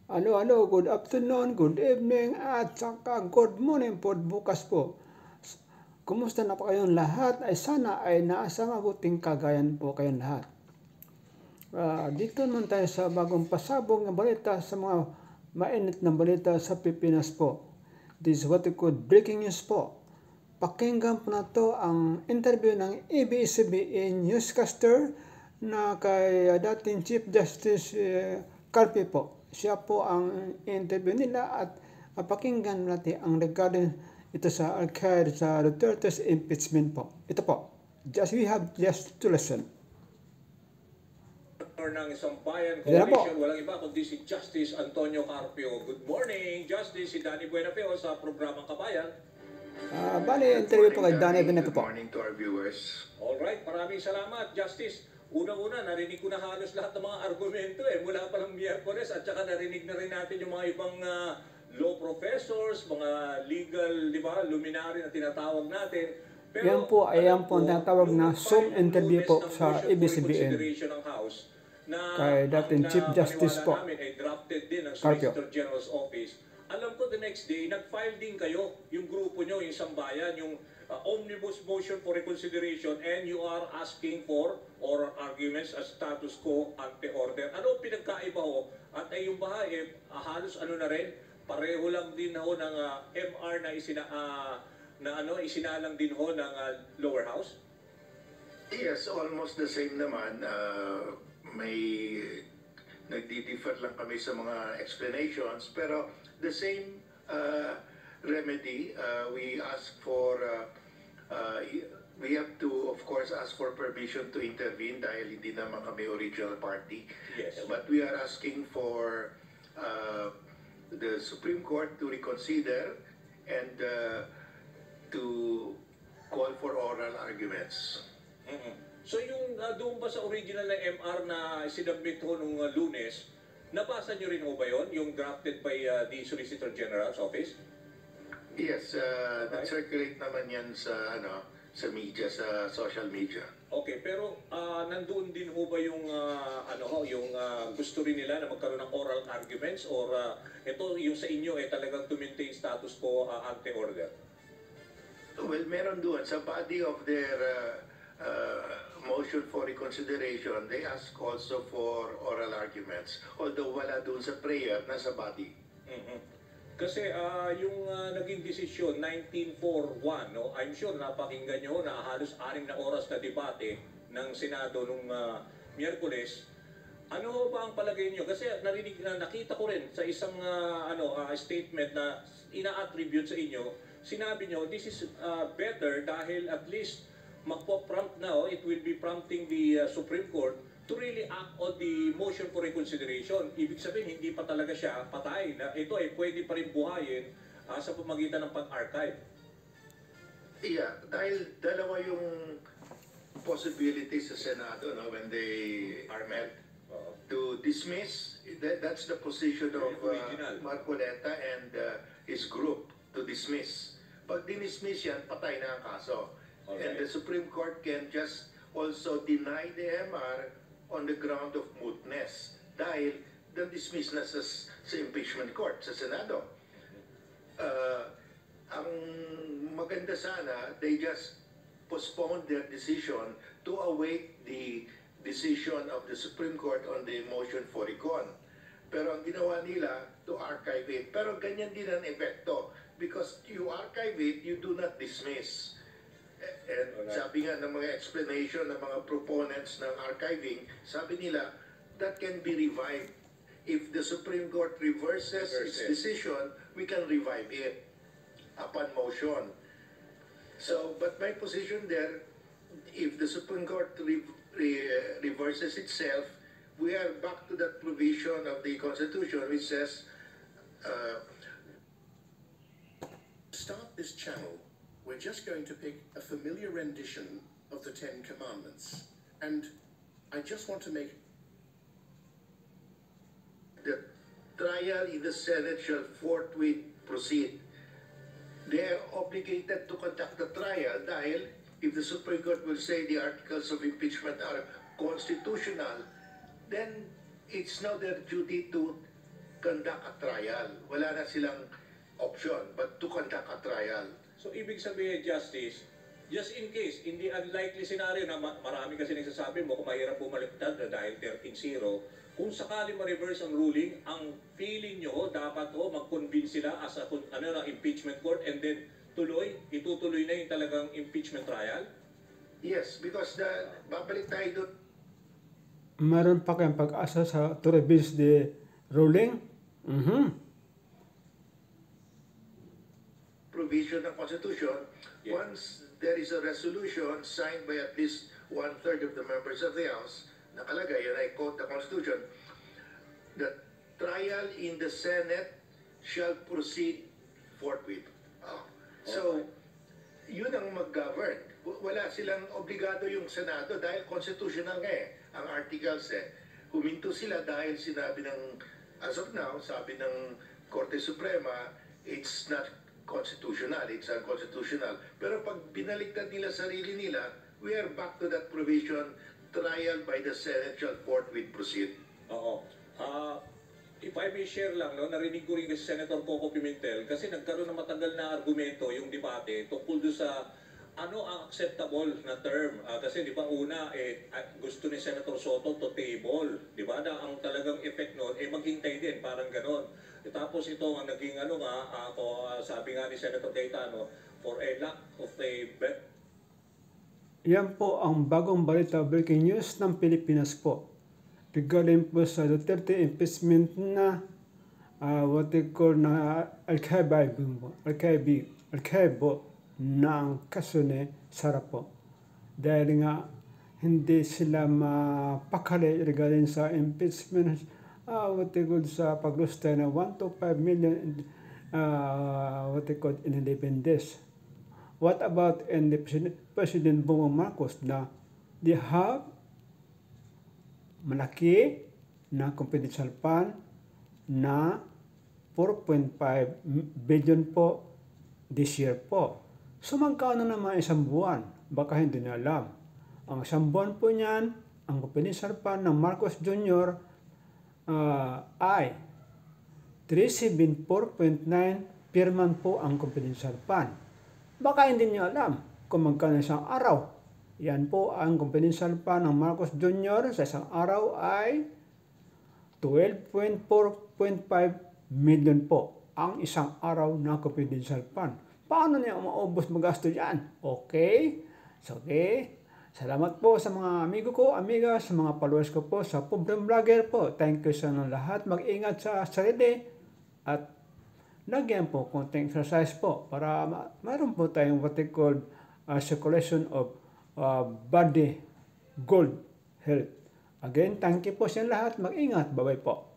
Hello, good afternoon, good evening, at saka good morning po bukas po. Kumusta na po kayong lahat? Ay sana ay nasa mabuting kagayan po kayong lahat. Dito naman tayo sa bagong pasabog na balita sa mga mainit na balita sa Pilipinas po. This is what we call breaking news po. Pakinggan po na to ang interview ng ABS-CBN newscaster na kay dating Chief Justice Carpio po. Siya po ang interview nila at pakinggan natin ang regarding ito sa archive sa Duterte's impeachment po. Ito po. We have just to listen. Ng isang bayan coalition, walang iba kundi si Justice Antonio Carpio. Good morning, Justice. Si Danny Buenafeo sa programang Kabayan. Bali, interview po kay Danny Buenafeo po. Good morning to our viewers. Alright, maraming salamat, Justice. Unang-una, narinig ko na halos lahat ng mga argumento mula pa ng Miyerkules at saka narinig na rin natin yung mga ibang law professors, mga legal, di ba, luminary na tinatawag natin. Pero, yan po ay yan po ang tinatawag na Zoom interview po sa ABS-CBN. Kay dating Chief Justice po, ay drafted din ng Carpio. Solicitor General's Office. Alam ko the next day, nag-file din kayo, yung grupo nyo, yung sambayan, yung omnibus motion for reconsideration, and you are asking for oral arguments as status quo ante order. Ano pinagkaiba ho? At ay yung baha, halos ano na rin, pareho lang din ho ng MR na isinalang din ho ng lower house? Yes, almost the same naman. May nagdi-differ lang kami sa mga explanations, pero the same remedy. We ask for, we have to, of course, ask for permission to intervene dahil hindi naman kami original party. Yes. But we are asking for the Supreme Court to reconsider and to call for oral arguments. So yung doon ba sa original na MR na sinubmit ho nung Lunes, nabasa nyo rin ho ba yun? Yung drafted by the Solicitor General's Office? Yes, nag-circulate naman yan sa sa media, sa social media. Okay, pero nandoon din ho ba yung yung gusto rin nila na magkaroon ng oral arguments or ito yung sa inyo talagang to maintain status quo ante order? Well, meron doon sa body of their motion for reconsideration, they ask also for oral arguments. Although wala doon sa prayer, nasa body. Kasi yung naging desisyon, 1941, no? I'm sure napakinggan nyo na halos 6 na oras na debate ng Senado nung Miyerkules. Ano ba ang palagay nyo? Kasi nakita ko rin sa isang statement na ina-attribute sa inyo, sinabi nyo, this is better dahil at least magpo-prompt now, it will be prompting the Supreme Court to really act on the motion for reconsideration. Ibig sabihin, hindi pa talaga siya patay. Na ito ay pwede pa rin buhayin sa pamagitan ng pag-archive. Yeah, dahil dalawa yung possibilities sa Senado when they are met to dismiss. That's the position of Marcoleta and his group, to dismiss. Pag dinismiss yan, patay na ang kaso. Okay. And the Supreme Court can just also deny the MR on the ground of mootness dahil dismiss na sa impeachment court, sa Senado. Ang maganda sana, they just postpone their decision to await the decision of the Supreme Court on the motion for recon. Pero ang ginawa nila, to archive it. Pero ganyan din ang epekto because you archive it, you do not dismiss. And sabi nga ng mga explanation ng mga proponents ng archiving, sabi nila, that can be revived. If the Supreme Court reverses its decision, we can revive it upon motion. So, but my position there, if the Supreme Court reverses itself, we are back to that provision of the Constitution which says, start this channel. We're just going to pick a familiar rendition of the Ten Commandments. And I just want to make... The trial in the Senate shall forthwith proceed. They are obligated to conduct the trial dahil if the Supreme Court will say the articles of impeachment are constitutional, then it's now their duty to conduct a trial. Wala na silang option but to conduct a trial. So, ibig sabihin, Justice, just in case, in the unlikely scenario na marami kasi nagsasabi mo kung mahirap bumaliktad na dahil 13-0, kung sakali ma-reverse ang ruling, ang feeling nyo, dapat mag-convince sila as a impeachment court and then itutuloy na yung talagang impeachment trial? Yes, because babalik tayo doon. Meron pa kayong pag-asa to reverse the ruling? Provision ng Constitution, Yeah. once there is a resolution signed by at least 1/3 of the members of the House, nakalagay, and I quote the Constitution, the trial in the Senate shall proceed forthwith. So, yun ang mag-govern. Wala silang obligado yung Senado dahil constitutional nga ang articles Huminto sila dahil sinabi ng, as of now, sabi ng Korte Suprema, it's not constitutional, it's unconstitutional. Pero pag binaligtad nila sarili nila, we are back to that provision, trial by the Senate shall forthwith proceed. Oo. If I may share lang, narinig ko rin si Senator Coco Pimentel kasi nagkaroon ng matagal na argumento yung debate tungkol doon sa ano ang acceptable na term. Kasi di ba una, gusto ni Senator Soto to table. Di ba? Na ang talagang effect noon, maghintay din, parang ganon. Tapos ito ang naging sabi nga ni Senator Cayetano, for a lack of a Yan po ang bagong balita, breaking news ng Pilipinas po. Regarding po sa Duterte impeachment na what they call na archivo ng kaso ni Sara po. Dahil nga hindi sila mapakali regarding sa impeachment what they call sa paglusta na 1 to 5 million what they call in 11 days. What about in the President Bongbong Marcos na they have malaki na confidential fund na 4.5 billion po this year po. So magkano naman isang buwan? Baka hindi na alam. Ang isang buwan po niyan, ang confidential fund ng Marcos Jr. Ay 374.9 per month po ang confidential fund. Baka hindi niyo alam kung magkano isang araw. Yan po ang confidential fund ng Marcos Jr. sa isang araw ay 12.4.5 million po ang isang araw na confidential fund. Paano niya maubos magasto yan? Okay? So, okay. Salamat po sa mga amigo ko, amiga, sa mga followers ko po, sa Pobreng Vlogger po. Thank you sa lahat. Mag-ingat sa sarili at lagyan po konting exercise po para mayroon po tayong what they call circulation of body, good health. Again, thank you po sa lahat. Mag-ingat. Bye-bye po.